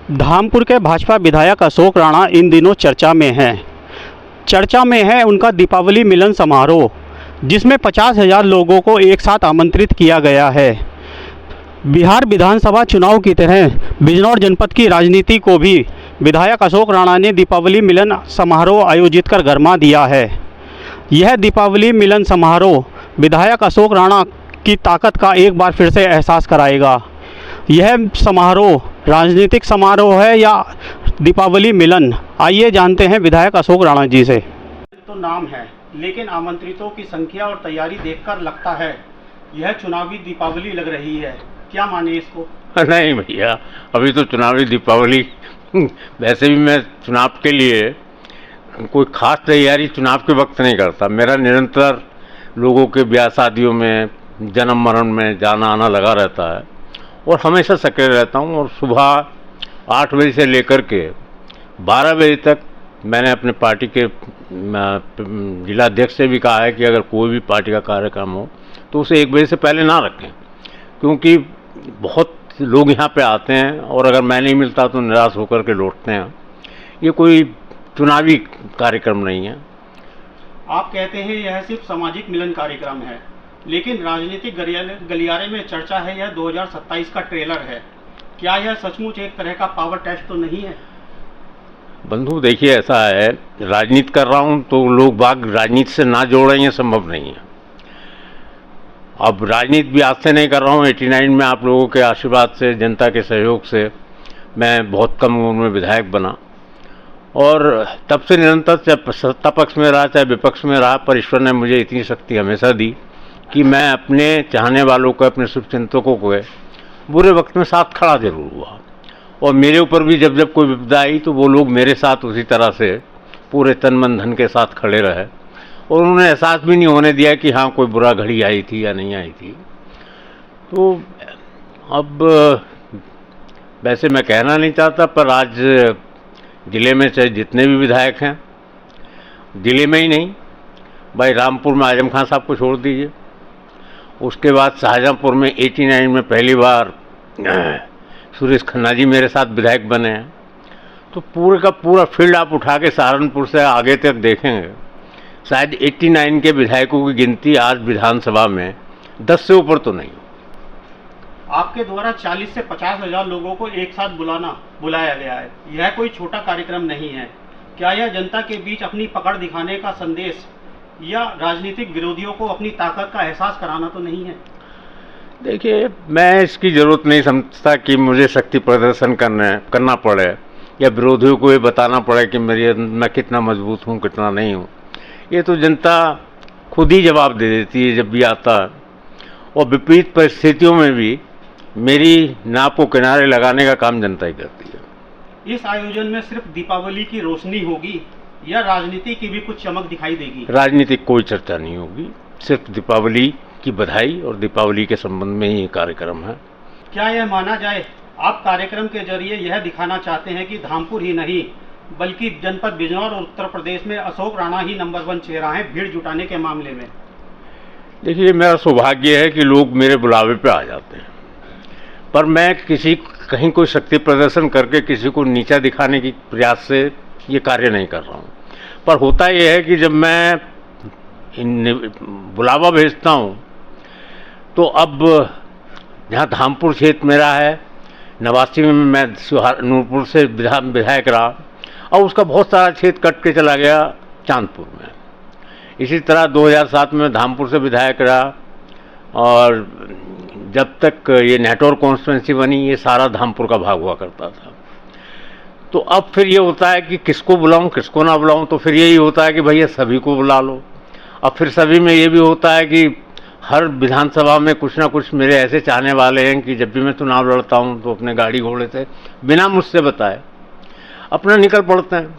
धामपुर के भाजपा विधायक अशोक राणा इन दिनों चर्चा में हैं। चर्चा में है उनका दीपावली मिलन समारोह, जिसमें 50,000 लोगों को एक साथ आमंत्रित किया गया है। बिहार विधानसभा चुनाव की तरह बिजनौर जनपद की राजनीति को भी विधायक अशोक राणा ने दीपावली मिलन समारोह आयोजित कर गरमा दिया है। यह दीपावली मिलन समारोह विधायक अशोक राणा की ताकत का एक बार फिर से एहसास कराएगा। यह समारोह राजनीतिक समारोह है या दीपावली मिलन, आइए जानते हैं विधायक अशोक राणा जी से। तो नाम है, लेकिन आमंत्रितों की संख्या और तैयारी देखकर लगता है यह चुनावी दीपावली लग रही है। क्या माने इसको? नहीं भैया, अभी तो चुनावी दीपावली वैसे भी मैं चुनाव के लिए कोई खास तैयारी चुनाव के वक्त नहीं करता। मेरा निरंतर लोगों के ब्याह शादियों में, जन्म मरण में जाना आना लगा रहता है और हमेशा सक्रिय रहता हूँ। और सुबह 8 बजे से लेकर के 12 बजे तक मैंने अपने पार्टी के जिला अध्यक्ष से भी कहा है कि अगर कोई भी पार्टी का कार्यक्रम हो तो उसे 1 बजे से पहले ना रखें, क्योंकि बहुत लोग यहाँ पे आते हैं और अगर मैं नहीं मिलता तो निराश होकर के लौटते हैं। ये कोई चुनावी कार्यक्रम नहीं है। आप कहते हैं यह सिर्फ सामाजिक मिलन कार्यक्रम है, लेकिन राजनीतिक गलियारे में चर्चा है यह 2027 का ट्रेलर है। क्या यह सचमुच एक तरह का पावर टेस्ट तो नहीं है? बंधु देखिए, ऐसा है, राजनीति कर रहा हूँ तो लोग बाग राजनीति से ना जोड़ें, ये संभव नहीं है। अब राजनीति भी आज से नहीं कर रहा हूँ। 89 में आप लोगों के आशीर्वाद से, जनता के सहयोग से मैं बहुत कम उम्र में विधायक बना और तब से निरंतर चाहे सत्ता पक्ष में रहा चाहे विपक्ष में रहा, पर ईश्वर ने मुझे इतनी शक्ति हमेशा दी कि मैं अपने चाहने वालों को, अपने शुभचिंतकों को बुरे वक्त में साथ खड़ा जरूर हुआ। और मेरे ऊपर भी जब जब कोई विपदा आई तो वो लोग मेरे साथ उसी तरह से पूरे तन मन धन के साथ खड़े रहे और उन्होंने एहसास भी नहीं होने दिया कि हाँ कोई बुरा घड़ी आई थी या नहीं आई थी। तो अब वैसे मैं कहना नहीं चाहता, पर आज ज़िले में चाहे जितने भी विधायक हैं, ज़िले में ही नहीं भाई, रामपुर में आजम खान साहब को छोड़ दीजिए, उसके बाद शाहजहाँपुर में 89 में पहली बार सुरेश खन्ना जी मेरे साथ विधायक बने हैं। तो पूरे का पूरा फील्ड आप उठा के सहारनपुर से आगे तक देखेंगे, शायद 89 के विधायकों की गिनती आज विधानसभा में 10 से ऊपर तो नहीं। आपके द्वारा 40 से 50,000 लोगों को एक साथ बुलाया गया है। यह कोई छोटा कार्यक्रम नहीं है। क्या यह जनता के बीच अपनी पकड़ दिखाने का संदेश या राजनीतिक विरोधियों को अपनी ताकत का एहसास कराना तो नहीं है? देखिए, मैं इसकी ज़रूरत नहीं समझता कि मुझे शक्ति प्रदर्शन करना पड़े या विरोधियों को ये बताना पड़े कि मैं कितना मजबूत हूँ, कितना नहीं हूँ। ये तो जनता खुद ही जवाब दे देती है जब भी आता है। और विपरीत परिस्थितियों में भी मेरी नाप को किनारे लगाने का काम जनता ही करती है। इस आयोजन में सिर्फ दीपावली की रोशनी होगी या राजनीति की भी कुछ चमक दिखाई देगी? राजनीतिक कोई चर्चा नहीं होगी, सिर्फ दीपावली की बधाई और दीपावली के संबंध में ही ये कार्यक्रम है। क्या यह माना जाए आप कार्यक्रम के जरिए यह दिखाना चाहते हैं कि धामपुर ही नहीं बल्कि जनपद बिजनौर और उत्तर प्रदेश में अशोक राणा ही नंबर 1 चेहरा है भीड़ जुटाने के मामले में? देखिए, मेरा सौभाग्य है कि लोग मेरे बुलावे पे आ जाते हैं, पर मैं कहीं कोई शक्ति प्रदर्शन करके किसी को नीचा दिखाने की प्रयास से ये कार्य नहीं कर रहा हूँ। पर होता यह है कि जब मैं बुलावा भेजता हूँ तो अब जहाँ धामपुर क्षेत्र मेरा है, 89 में मैं नूरपुर से विधायक रहा और उसका बहुत सारा क्षेत्र कट के चला गया चांदपुर में। इसी तरह 2007 में धामपुर से विधायक रहा और जब तक ये नेटवर्क कॉन्स्टिट्यूंसी बनी ये सारा धामपुर का भाग हुआ करता था। तो अब फिर ये होता है कि किसको बुलाऊं किसको ना बुलाऊं, तो फिर यही होता है कि भैया सभी को बुला लो। अब फिर सभी में ये भी होता है कि हर विधानसभा में कुछ ना कुछ मेरे ऐसे चाहने वाले हैं कि जब भी मैं चुनाव लड़ता हूं तो अपने गाड़ी घोड़े से बिना मुझसे बताए अपना निकल पड़ते हैं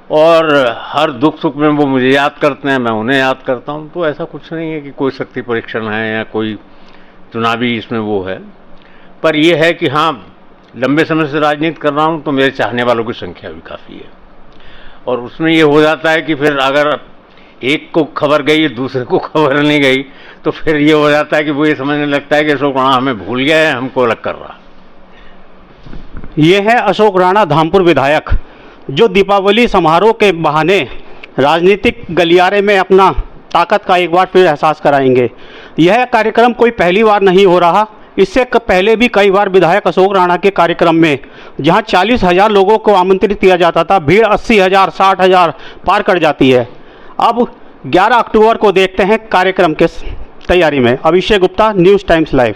और हर दुख सुख में वो मुझे याद करते हैं, मैं उन्हें याद करता हूं। तो ऐसा कुछ नहीं है कि कोई शक्ति परीक्षण है या कोई चुनावी इसमें वो है, पर यह है कि हाँ, लंबे समय से राजनीति कर रहा हूँ तो मेरे चाहने वालों की संख्या भी काफ़ी है। और उसमें ये हो जाता है कि फिर अगर एक को खबर गई दूसरे को खबर नहीं गई तो फिर ये हो जाता है कि वो ये समझने लगता है कि अशोक राणा हमें भूल गया है, हमको अलग कर रहा। ये है अशोक राणा धामपुर विधायक, जो दीपावली समारोह के बहाने राजनीतिक गलियारे में अपना ताकत का एक बार फिर एहसास कराएंगे। यह कार्यक्रम कोई पहली बार नहीं हो रहा, इससे पहले भी कई बार विधायक अशोक राणा के कार्यक्रम में, जहां 40,000 लोगों को आमंत्रित किया जाता था, भीड़ 80,000 60,000 पार कर जाती है। अब 11 अक्टूबर को देखते हैं कार्यक्रम के तैयारी में। Abhishek Gupta, news times live.